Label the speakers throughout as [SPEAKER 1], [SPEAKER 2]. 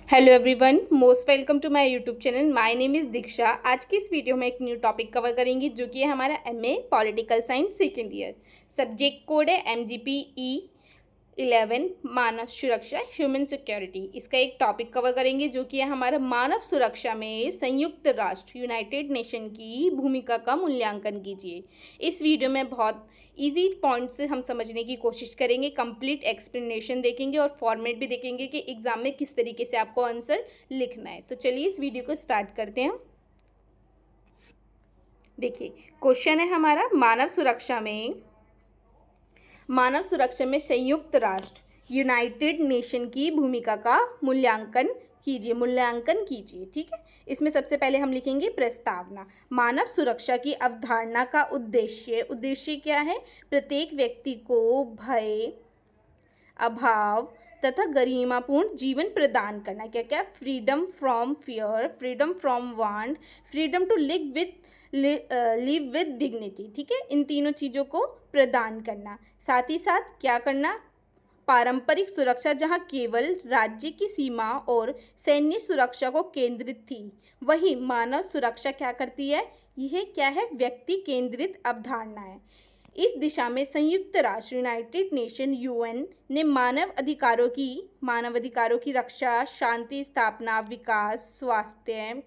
[SPEAKER 1] Hello everyone, most welcome to my YouTube channel. My name is Diksha. आज की इस video में एक न्यू टॉपिक कवर करेंगे जो कि है हमारा MA political science second year. Subject code है MGP-E11 मानव सुरक्षा ह्यूमन सिक्योरिटी। इसका एक टॉपिक कवर करेंगे जो कि है हमारा मानव सुरक्षा में संयुक्त राष्ट्र यूनाइटेड नेशन की भूमिका का मूल्यांकन कीजिए। इस वीडियो में बहुत इजी पॉइंट से हम समझने की कोशिश करेंगे, कंप्लीट एक्सप्लेनेशन देखेंगे और फॉर्मेट भी देखेंगे कि एग्जाम में किस तरीके से आपको आंसर लिखना है। तो चलिए इस वीडियो को स्टार्ट करते हैं। देखिए, क्वेश्चन है हमारा मानव सुरक्षा में संयुक्त राष्ट्र यूनाइटेड नेशन की भूमिका का मूल्यांकन कीजिए। ठीक है, इसमें सबसे पहले हम लिखेंगे प्रस्तावना। मानव सुरक्षा की अवधारणा का उद्देश्य क्या है? प्रत्येक व्यक्ति को भय, अभाव तथा गरिमापूर्ण जीवन प्रदान करना। क्या क्या? Freedom from fear, freedom from want, freedom to live with dignity. ठीक है, इन तीनों चीज़ों को प्रदान करना। साथ ही साथ क्या करना? पारंपरिक सुरक्षा जहां केवल राज्य की सीमा और सैन्य सुरक्षा को केंद्रित थी, वही मानव सुरक्षा क्या करती है? यह क्या है? व्यक्ति केंद्रित अवधारणा है। इस दिशा में संयुक्त राष्ट्र यूनाइटेड नेशन यूएन ने मानव अधिकारों की रक्षा, शांति स्थापना, विकास, स्वास्थ्य,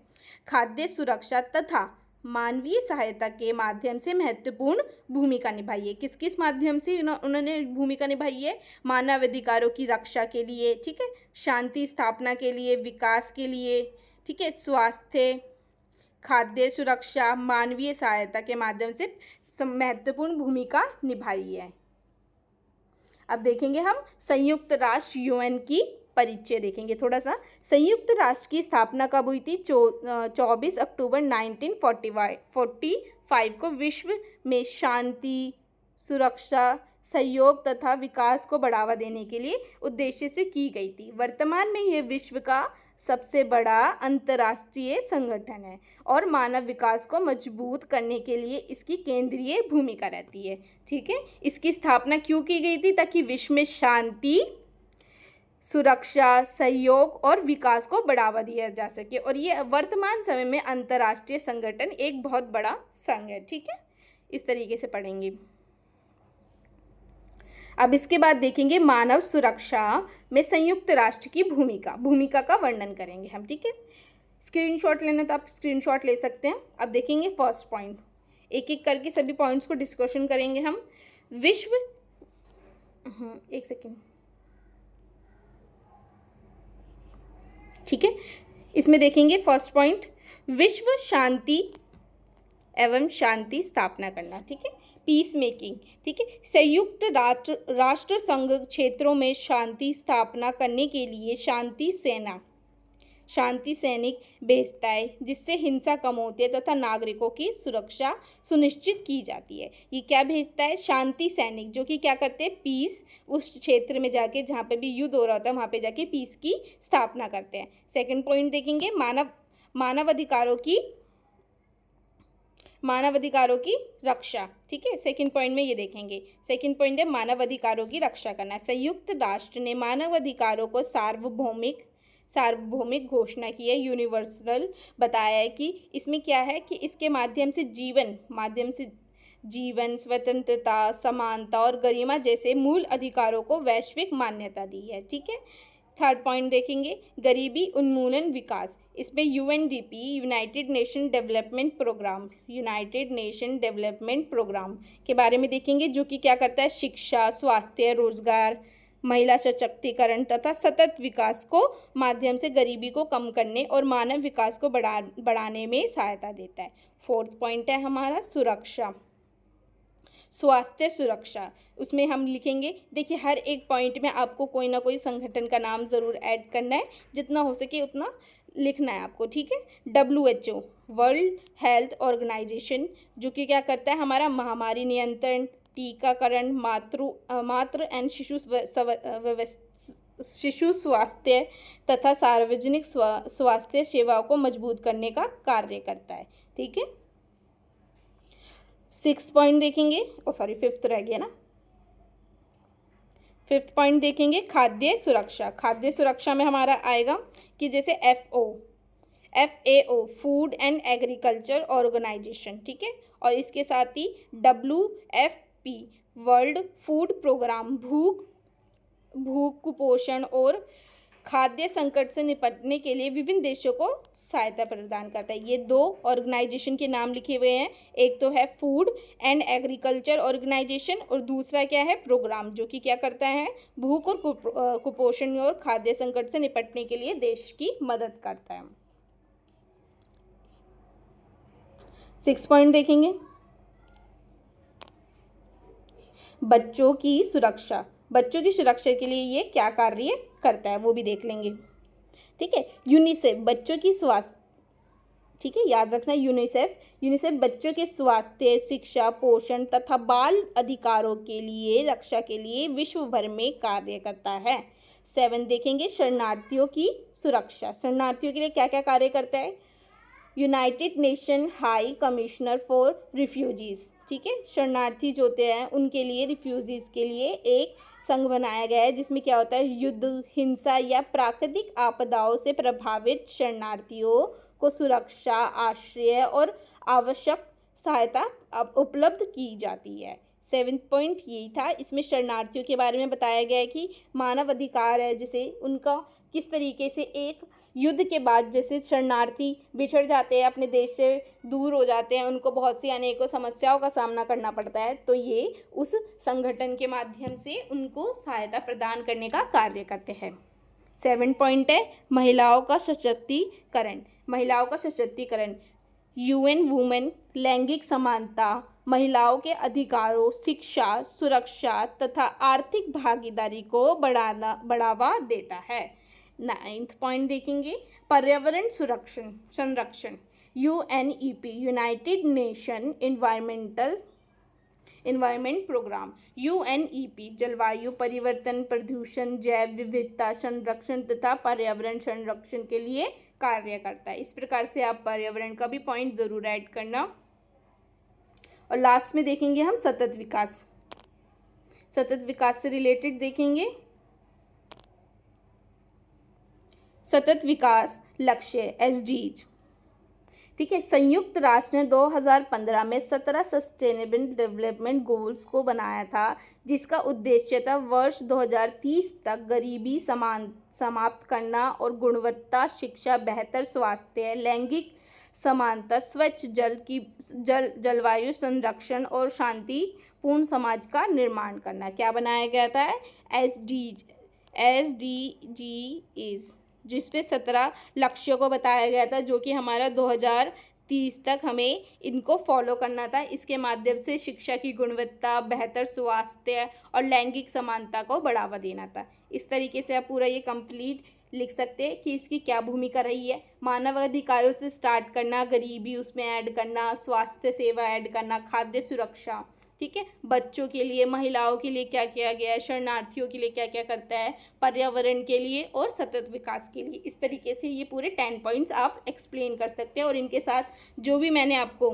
[SPEAKER 1] खाद्य सुरक्षा तथा मानवीय सहायता के माध्यम से महत्वपूर्ण भूमिका निभाई है। किस किस माध्यम से उन्होंने भूमिका निभाई है? मानव अधिकारों की रक्षा के लिए, ठीक है, शांति स्थापना के लिए, विकास के लिए, ठीक है, स्वास्थ्य, खाद्य सुरक्षा, मानवीय सहायता के माध्यम से महत्वपूर्ण भूमिका निभाई है। अब देखेंगे हम संयुक्त राष्ट्र यूएन की परिचय देखेंगे थोड़ा सा। संयुक्त राष्ट्र की स्थापना कब हुई थी? 24 अक्टूबर 1945 को विश्व में शांति, सुरक्षा, सहयोग तथा विकास को बढ़ावा देने के लिए उद्देश्य से की गई थी। वर्तमान में यह विश्व का सबसे बड़ा अंतर्राष्ट्रीय संगठन है और मानव विकास को मजबूत करने के लिए इसकी केंद्रीय भूमिका रहती है। ठीक है, इसकी स्थापना क्यों की गई थी? ताकि विश्व में शांति, सुरक्षा, सहयोग और विकास को बढ़ावा दिया जा सके। और ये वर्तमान समय में अंतर्राष्ट्रीय संगठन एक बहुत बड़ा संघ है। ठीक है, इस तरीके से पढ़ेंगे। अब इसके बाद देखेंगे मानव सुरक्षा में संयुक्त राष्ट्र की भूमिका का वर्णन करेंगे हम। ठीक है, स्क्रीनशॉट लेना तो आप स्क्रीनशॉट ले सकते हैं। अब देखेंगे फर्स्ट पॉइंट, एक एक करके सभी पॉइंट्स को डिस्कशन करेंगे हम। एक सेकेंड, ठीक है, इसमें देखेंगे फर्स्ट पॉइंट, विश्व शांति एवं शांति स्थापना करना। ठीक है, पीस मेकिंग। ठीक है, संयुक्त राष्ट्र संघ क्षेत्रों में शांति स्थापना करने के लिए शांति सैनिक भेजता है, जिससे हिंसा कम होती है तथा नागरिकों की सुरक्षा सुनिश्चित की जाती है। ये क्या भेजता है? शांति सैनिक, जो कि क्या करते हैं? पीस, उस क्षेत्र में जाके जहाँ पे भी युद्ध हो रहा होता है वहाँ पे जाके पीस की स्थापना करते हैं। सेकंड पॉइंट देखेंगे मानव अधिकारों की रक्षा। ठीक है, सेकंड पॉइंट में ये देखेंगे। सेकंड पॉइंट है मानव अधिकारों की रक्षा करना। संयुक्त राष्ट्र ने मानव अधिकारों को सार्वभौमिक घोषणा की है, यूनिवर्सल बताया है कि इसमें क्या है कि इसके माध्यम से जीवन, स्वतंत्रता, समानता और गरिमा जैसे मूल अधिकारों को वैश्विक मान्यता दी है। ठीक है, थर्ड पॉइंट देखेंगे गरीबी उन्मूलन विकास। इसमें UNDP United Nation Development Programme के बारे में देखेंगे, जो कि क्या करता है? शिक्षा, स्वास्थ्य, रोजगार, महिला सशक्तिकरण तथा सतत विकास को माध्यम से गरीबी को कम करने और मानव विकास को बढ़ाने में सहायता देता है। फोर्थ पॉइंट है हमारा स्वास्थ्य सुरक्षा। उसमें हम लिखेंगे, देखिए हर एक पॉइंट में आपको कोई ना कोई संगठन का नाम ज़रूर ऐड करना है, जितना हो सके उतना लिखना है आपको। ठीक है, WHO वर्ल्ड हेल्थ ऑर्गेनाइजेशन, जो कि क्या करता है? हमारा महामारी नियंत्रण, टीकाकरण, मातृ एंड शिशु स्वास्थ्य तथा सार्वजनिक स्वास्थ्य सेवाओं को मजबूत करने का कार्य करता है। ठीक है, सिक्स्थ पॉइंट देखेंगे, फिफ्थ रह गया ना। 5th पॉइंट देखेंगे खाद्य सुरक्षा। खाद्य सुरक्षा में हमारा आएगा कि जैसे FAO Food and Agriculture Organisation, ठीक है, और इसके साथ ही WFP वर्ल्ड फूड प्रोग्राम भूख कुपोषण और खाद्य संकट से निपटने के लिए विभिन्न देशों को सहायता प्रदान करता है। ये 2 ऑर्गेनाइजेशन के नाम लिखे हुए हैं, एक तो है फूड एंड एग्रीकल्चर ऑर्गेनाइजेशन और दूसरा क्या है प्रोग्राम, जो कि क्या करता है भूख और कुपोषण और खाद्य संकट से निपटने के लिए देश की मदद करता है। 6 पॉइंट देखेंगे बच्चों की सुरक्षा। बच्चों की सुरक्षा के लिए ये क्या कार्य करता है वो भी देख लेंगे, ठीक है। यूनिसेफ बच्चों की स्वास्थ्य, ठीक है, याद रखना यूनिसेफ बच्चों के स्वास्थ्य, शिक्षा, पोषण तथा बाल अधिकारों के लिए रक्षा के लिए विश्व भर में कार्य करता है। 7 देखेंगे शरणार्थियों की सुरक्षा। शरणार्थियों के लिए क्या क्या कार्य करता है। United nation high commissioner for refugees, ठीक है, शरणार्थी जो होते हैं उनके लिए, रिफ्यूजीज के लिए एक संघ बनाया गया है जिसमें क्या होता है युद्ध, हिंसा या प्राकृतिक आपदाओं से प्रभावित शरणार्थियों को सुरक्षा, आश्रय और आवश्यक सहायता उपलब्ध की जाती है। 7th पॉइंट यही था। इसमें शरणार्थियों के बारे में बताया गया है कि मानव अधिकार है, जैसे उनका किस तरीके से एक युद्ध के बाद जैसे शरणार्थी बिछड़ जाते हैं, अपने देश से दूर हो जाते हैं, उनको बहुत सी अनेकों समस्याओं का सामना करना पड़ता है, तो ये उस संगठन के माध्यम से उनको सहायता प्रदान करने का कार्य करते हैं। 7 पॉइंट है महिलाओं का सशक्तिकरण। महिलाओं का सशक्तिकरण UN वुमेन लैंगिक समानता, महिलाओं के अधिकारों, शिक्षा, सुरक्षा तथा आर्थिक भागीदारी को बढ़ावा देता है। 9th पॉइंट देखेंगे पर्यावरण संरक्षण। UNEP United Nation Environment Programme. UNEP जलवायु परिवर्तन, प्रदूषण, जैव विविधता संरक्षण तथा पर्यावरण संरक्षण के लिए कार्य करता है। इस प्रकार से आप पर्यावरण का भी पॉइंट जरूर ऐड करना। और लास्ट में देखेंगे हम सतत विकास। सतत विकास से रिलेटेड देखेंगे सतत विकास लक्ष्य SDGs, ठीक है। संयुक्त राष्ट्र ने 2015 में 17 सस्टेनेबल डेवलपमेंट गोल्स को बनाया था, जिसका उद्देश्य था वर्ष 2030 तक गरीबी समाप्त करना और गुणवत्ता शिक्षा, बेहतर स्वास्थ्य, लैंगिक समानता, स्वच्छ जलवायु संरक्षण और शांतिपूर्ण समाज का निर्माण करना। क्या बनाया गया था SDGs, जिसपे 17 लक्ष्यों को बताया गया था, जो कि हमारा 2030 तक हमें इनको फॉलो करना था। इसके माध्यम से शिक्षा की गुणवत्ता, बेहतर स्वास्थ्य और लैंगिक समानता को बढ़ावा देना था। इस तरीके से आप पूरा ये कंप्लीट लिख सकते हैं कि इसकी क्या भूमिका रही है। मानव अधिकारों से स्टार्ट करना, गरीबी उसमें ऐड करना, स्वास्थ्य सेवा ऐड करना, खाद्य सुरक्षा, ठीक है, बच्चों के लिए, महिलाओं के लिए क्या किया गया है, शरणार्थियों के लिए क्या क्या करता है, पर्यावरण के लिए और सतत विकास के लिए। इस तरीके से ये पूरे 10 पॉइंट्स आप एक्सप्लेन कर सकते हैं। और इनके साथ जो भी मैंने आपको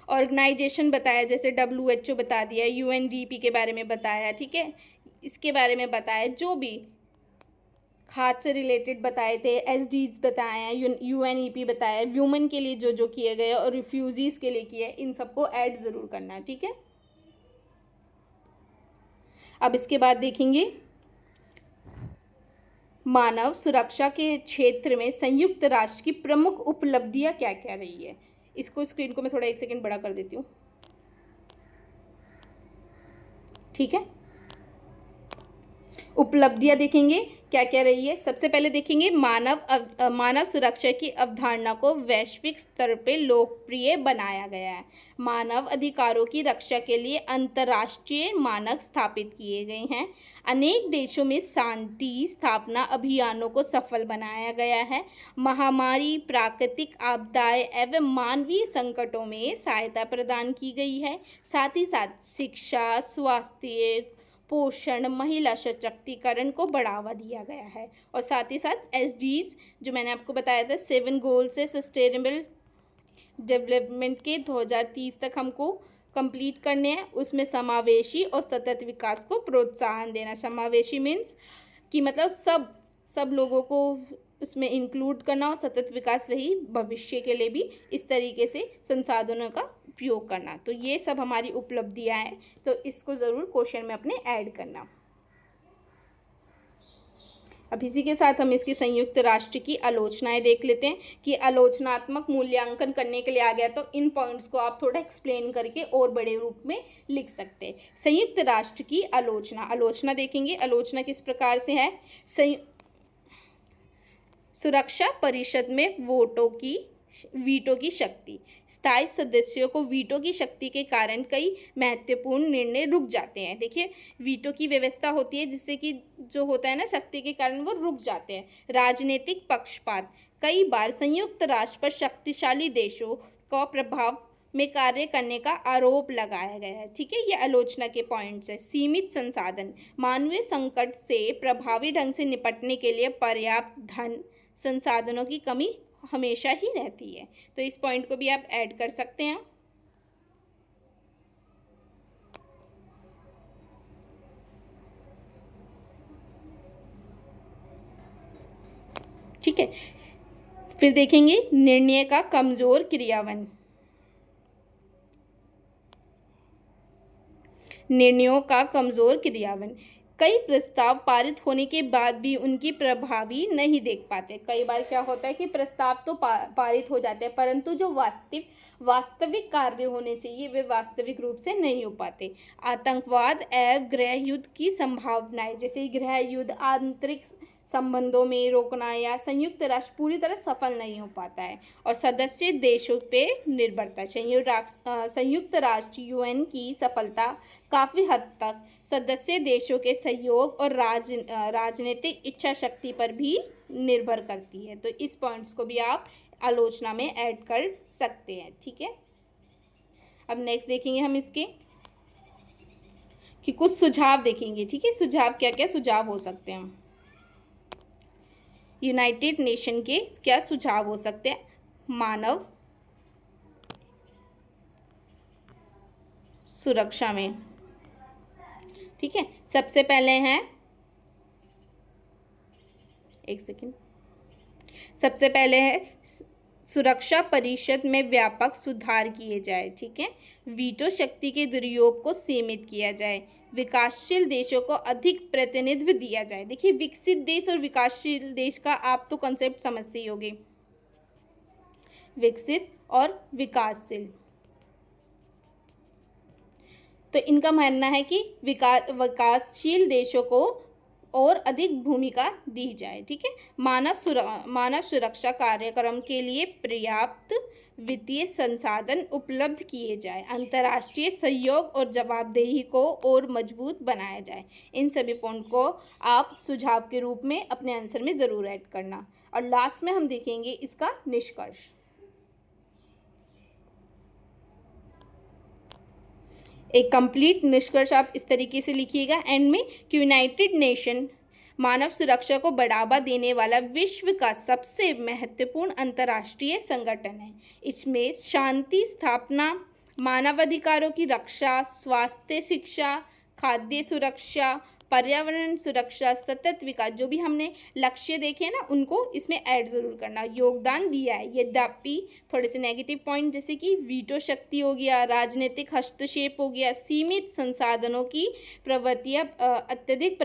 [SPEAKER 1] ऑर्गेनाइजेशन बताया, जैसे WHO बता दिया, UNDP के बारे में बताया, ठीक है, इसके बारे में बताया, जो भी खाद्य से रिलेटेड बताए थे, SDGs बताए हैं, UNEP बताया, वुमेन के लिए जो जो किए गए और रिफ्यूजीज के लिए किए, इन सबको ऐड ज़रूर करना है, ठीक है। अब इसके बाद देखेंगे मानव सुरक्षा के क्षेत्र में संयुक्त राष्ट्र की प्रमुख उपलब्धियां क्या क्या रही है। इसको स्क्रीन को मैं थोड़ा 1 सेकेंड बड़ा कर देती हूँ, ठीक है। उपलब्धियां देखेंगे क्या क्या रही है। सबसे पहले देखेंगे मानव सुरक्षा की अवधारणा को वैश्विक स्तर पे लोकप्रिय बनाया गया है। मानव अधिकारों की रक्षा के लिए अंतर्राष्ट्रीय मानक स्थापित किए गए हैं। अनेक देशों में शांति स्थापना अभियानों को सफल बनाया गया है। महामारी, प्राकृतिक आपदाएं एवं मानवीय संकटों में सहायता प्रदान की गई है। साथ ही साथ शिक्षा, स्वास्थ्य, पोषण, महिला सशक्तिकरण को बढ़ावा दिया गया है। और साथ ही साथ SDGs जो मैंने आपको बताया था 7 गोल से सस्टेनेबल डेवलपमेंट के 2030 तक हमको कंप्लीट करने हैं। उसमें समावेशी और सतत विकास को प्रोत्साहन देना। समावेशी मीन्स कि मतलब सब लोगों को उसमें इंक्लूड करना, और सतत विकास वही भविष्य के लिए भी इस तरीके से संसाधनों का उपयोग करना। तो ये सब हमारी उपलब्धियां हैं, तो इसको ज़रूर क्वेश्चन में अपने ऐड करना। अब इसी के साथ हम इसकी संयुक्त राष्ट्र की आलोचनाएं देख लेते हैं कि आलोचनात्मक मूल्यांकन करने के लिए आ गया, तो इन पॉइंट्स को आप थोड़ा एक्सप्लेन करके और बड़े रूप में लिख सकते हैं। संयुक्त राष्ट्र की आलोचना देखेंगे। आलोचना किस प्रकार से है? सुरक्षा परिषद में वीटो की शक्ति। स्थायी सदस्यों को वीटो की शक्ति के कारण कई महत्वपूर्ण निर्णय रुक जाते हैं। देखिए, वीटो की व्यवस्था होती है जिससे कि जो होता है ना, शक्ति के कारण वो रुक जाते हैं। राजनीतिक पक्षपात। कई बार संयुक्त राष्ट्र पर शक्तिशाली देशों का प्रभाव में कार्य करने का आरोप लगाया गया है। ठीक है, ये आलोचना के पॉइंट्स है। सीमित संसाधन। मानवीय संकट से प्रभावी ढंग से निपटने के लिए पर्याप्त धन संसाधनों की कमी हमेशा ही रहती है। तो इस पॉइंट को भी आप ऐड कर सकते हैं। ठीक है, फिर देखेंगे निर्णय का कमजोर क्रियान्वयन। निर्णयों का कमजोर क्रियान्वयन। कई प्रस्ताव पारित होने के बाद भी उनकी प्रभावी नहीं देख पाते। कई बार क्या होता है कि प्रस्ताव तो पारित हो जाते हैं, परंतु जो वास्तविक कार्य होने चाहिए वे वास्तविक रूप से नहीं हो पाते। आतंकवाद एवं गृह युद्ध की संभावनाएं, जैसे गृह युद्ध, आंतरिक संबंधों में रोकना, या संयुक्त राष्ट्र पूरी तरह सफल नहीं हो पाता है। और सदस्य देशों पे निर्भरता। संयुक्त राष्ट्र यूएन की सफलता काफ़ी हद तक सदस्य देशों के सहयोग और राजनीतिक इच्छा शक्ति पर भी निर्भर करती है। तो इस पॉइंट्स को भी आप आलोचना में ऐड कर सकते हैं। ठीक है, अब नेक्स्ट देखेंगे हम इसके कि कुछ सुझाव देखेंगे। ठीक है, सुझाव क्या क्या सुझाव हो सकते हैं। यूनाइटेड नेशन के क्या सुझाव हो सकते हैं? मानव सुरक्षा में। ठीक है, सबसे पहले हैं, एक सेकेंड, सबसे पहले है सुरक्षा परिषद में व्यापक सुधार किए जाए। ठीक है, वीटो शक्ति के दुरुपयोग को सीमित किया जाए। विकासशील देशों को अधिक प्रतिनिधित्व दिया जाए। देखिए, विकसित देश और विकासशील देश का आप तो कंसेप्ट समझते ही होंगे। विकसित और विकासशील, तो इनका मानना है कि विकासशील देशों को और अधिक भूमिका दी जाए। ठीक है, मानव सुरक्षा कार्यक्रम के लिए पर्याप्त वित्तीय संसाधन उपलब्ध किए जाए। अंतर्राष्ट्रीय सहयोग और जवाबदेही को और मजबूत बनाया जाए। इन सभी पॉइंट को आप सुझाव के रूप में अपने आंसर में ज़रूर ऐड करना। और लास्ट में हम देखेंगे इसका निष्कर्ष। एक कंप्लीट निष्कर्ष आप इस तरीके से लिखिएगा एंड में कि यूनाइटेड नेशन मानव सुरक्षा को बढ़ावा देने वाला विश्व का सबसे महत्वपूर्ण अंतर्राष्ट्रीय संगठन है। इसमें शांति स्थापना, मानवाधिकारों की रक्षा, स्वास्थ्य, शिक्षा, खाद्य सुरक्षा, पर्यावरण सुरक्षा, सतत विकास, जो भी हमने लक्ष्य देखे हैं ना, उनको इसमें ऐड ज़रूर करना। योगदान दिया है। यद्यपि थोड़े से नेगेटिव पॉइंट जैसे कि वीटो शक्ति हो गया, राजनीतिक हस्तक्षेप हो गया, सीमित संसाधनों की प्रवृत्तियाँ अत्यधिक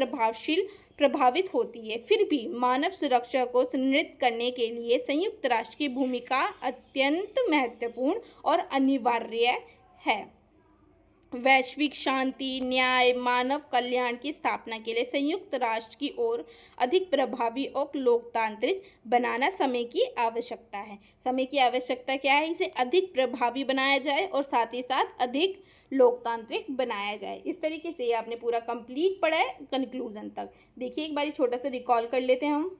[SPEAKER 1] प्रभावित होती है, फिर भी मानव सुरक्षा को सुनिश्चित करने के लिए संयुक्त राष्ट्र की भूमिका अत्यंत महत्वपूर्ण और अनिवार्य है। वैश्विक शांति, न्याय, मानव कल्याण की स्थापना के लिए संयुक्त राष्ट्र की ओर अधिक प्रभावी और लोकतांत्रिक बनाना समय की आवश्यकता है। समय की आवश्यकता क्या है? इसे अधिक प्रभावी बनाया जाए और साथ ही साथ अधिक लोकतांत्रिक बनाया जाए। इस तरीके से आपने पूरा कंप्लीट पढ़ा है कंक्लूजन तक। देखिए, एक बार छोटा सा रिकॉल कर लेते हैं हम।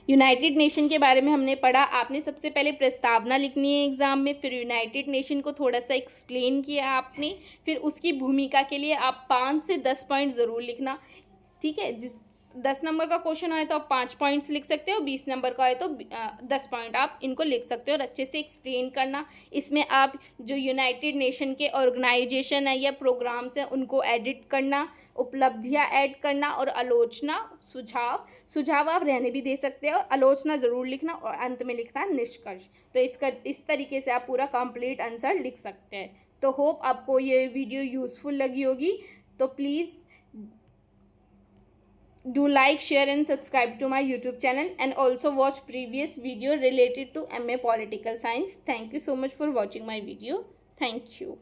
[SPEAKER 1] यूनाइटेड नेशन के बारे में हमने पढ़ा। आपने सबसे पहले प्रस्तावना लिखनी है एग्जाम में, फिर यूनाइटेड नेशन को थोड़ा सा एक्सप्लेन किया आपने, फिर उसकी भूमिका के लिए आप 5 से 10 पॉइंट ज़रूर लिखना। ठीक है, 10 नंबर का क्वेश्चन आए तो आप 5 पॉइंट्स लिख सकते हो, 20 नंबर का आए तो 10 पॉइंट आप इनको लिख सकते हो और अच्छे से एक्सप्लेन करना। इसमें आप जो यूनाइटेड नेशन के ऑर्गेनाइजेशन है या प्रोग्राम्स हैं उनको एडिट करना, उपलब्धियां ऐड करना और आलोचना, सुझाव आप रहने भी दे सकते हो, आलोचना ज़रूर लिखना और अंत में लिखना निष्कर्ष। तो इस तरीके से आप पूरा कंप्लीट आंसर लिख सकते हैं। तो होप आपको ये वीडियो यूज़फुल लगी होगी। तो please do like, share and subscribe to my YouTube channel and also watch previous video related to MA Political Science. Thank you so much for watching my video. Thank you.